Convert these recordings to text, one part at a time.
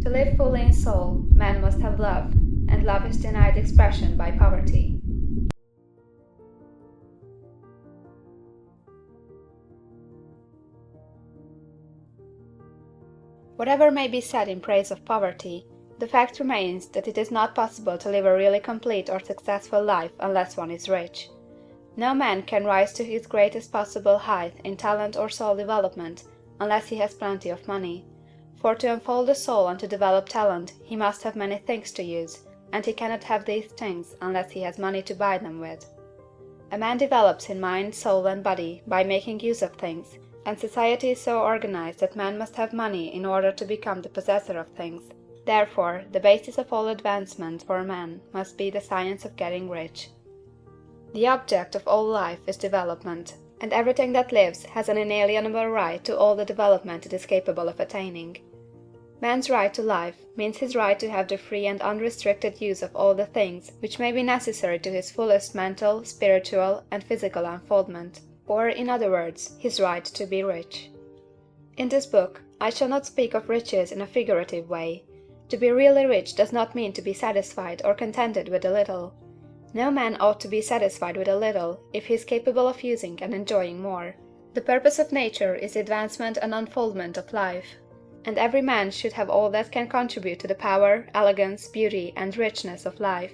To live fully in soul, man must have love, and love is denied expression by poverty. Whatever may be said in praise of poverty, the fact remains that it is not possible to live a really complete or successful life unless one is rich. No man can rise to his greatest possible height in talent or soul development unless he has plenty of money, for to unfold the soul and to develop talent he must have many things to use, and he cannot have these things unless he has money to buy them with. A man develops in mind, soul, and body by making use of things, and society is so organized that man must have money in order to become the possessor of things. Therefore, the basis of all advancement for man must be the science of getting rich. The object of all life is development, and everything that lives has an inalienable right to all the development it is capable of attaining. Man's right to life means his right to have the free and unrestricted use of all the things which may be necessary to his fullest mental, spiritual, and physical unfoldment, or, in other words, his right to be rich. In this book, I shall not speak of riches in a figurative way. To be really rich does not mean to be satisfied or contented with a little. No man ought to be satisfied with a little if he is capable of using and enjoying more. The purpose of nature is the advancement and unfoldment of life, and every man should have all that can contribute to the power, elegance, beauty, and richness of life.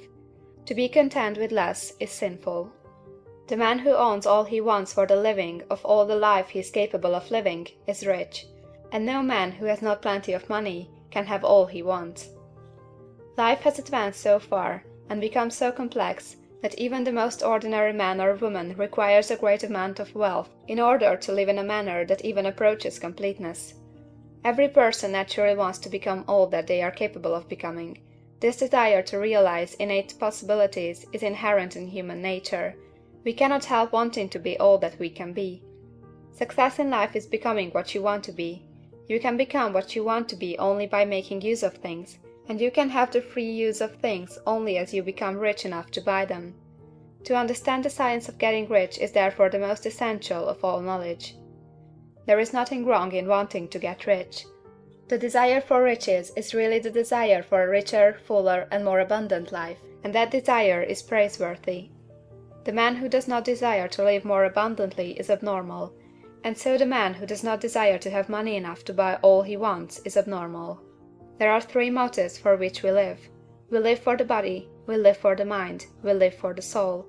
To be content with less is sinful. The man who owns all he wants for the living of all the life he is capable of living is rich, and no man who has not plenty of money can have all he wants. Life has advanced so far, and become so complex, that even the most ordinary man or woman requires a great amount of wealth in order to live in a manner that even approaches completeness. Every person naturally wants to become all that they are capable of becoming. This desire to realize innate possibilities is inherent in human nature. We cannot help wanting to be all that we can be. Success in life is becoming what you want to be. You can become what you want to be only by making use of things, and you can have the free use of things only as you become rich enough to buy them. To understand the science of getting rich is therefore the most essential of all knowledge. There is nothing wrong in wanting to get rich. The desire for riches is really the desire for a richer, fuller, and more abundant life, and that desire is praiseworthy. The man who does not desire to live more abundantly is abnormal, and so the man who does not desire to have money enough to buy all he wants is abnormal. There are three motives for which we live. We live for the body, we live for the mind, we live for the soul.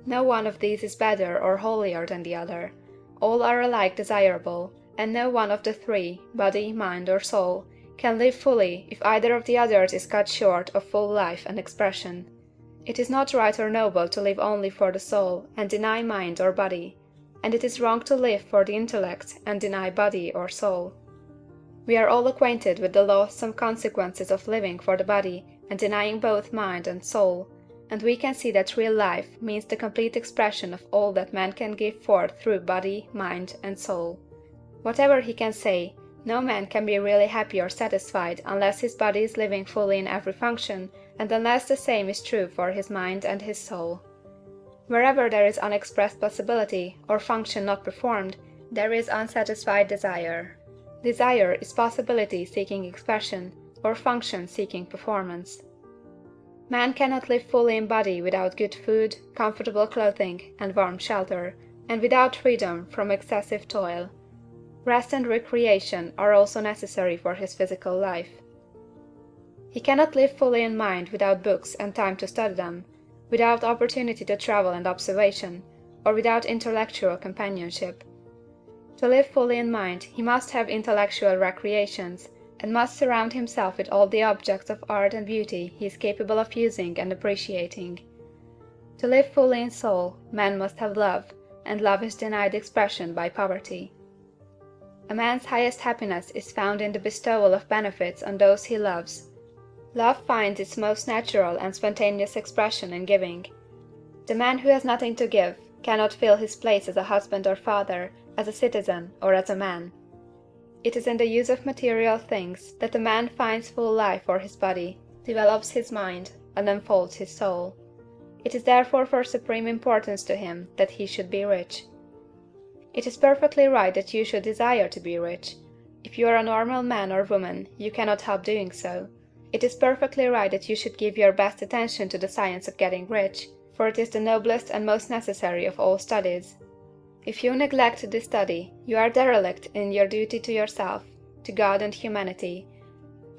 No one of these is better or holier than the other. All are alike desirable, and no one of the three, body, mind, or soul, can live fully if either of the others is cut short of full life and expression. It is not right or noble to live only for the soul and deny mind or body, and it is wrong to live for the intellect and deny body or soul. We are all acquainted with the loathsome consequences of living for the body and denying both mind and soul, and we can see that real life means the complete expression of all that man can give forth through body, mind, and soul. Whatever he can say, no man can be really happy or satisfied unless his body is living fully in every function, and unless the same is true for his mind and his soul. Wherever there is unexpressed possibility, or function not performed, there is unsatisfied desire. Desire is possibility seeking expression, or function seeking performance. Man cannot live fully in body without good food, comfortable clothing, and warm shelter, and without freedom from excessive toil. Rest and recreation are also necessary for his physical life. He cannot live fully in mind without books and time to study them, without opportunity to travel and observation, or without intellectual companionship. To live fully in mind, he must have intellectual recreations, and must surround himself with all the objects of art and beauty he is capable of using and appreciating. To live fully in soul, man must have love, and love is denied expression by poverty. A man's highest happiness is found in the bestowal of benefits on those he loves. Love finds its most natural and spontaneous expression in giving. The man who has nothing to give cannot fill his place as a husband or father, as a citizen, or as a man. It is in the use of material things that a man finds full life for his body, develops his mind, and unfolds his soul. It is therefore of supreme importance to him that he should be rich. It is perfectly right that you should desire to be rich. If you are a normal man or woman, you cannot help doing so. It is perfectly right that you should give your best attention to the science of getting rich, for it is the noblest and most necessary of all studies. If you neglect this study, you are derelict in your duty to yourself, to God and humanity,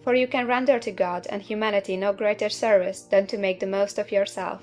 for you can render to God and humanity no greater service than to make the most of yourself.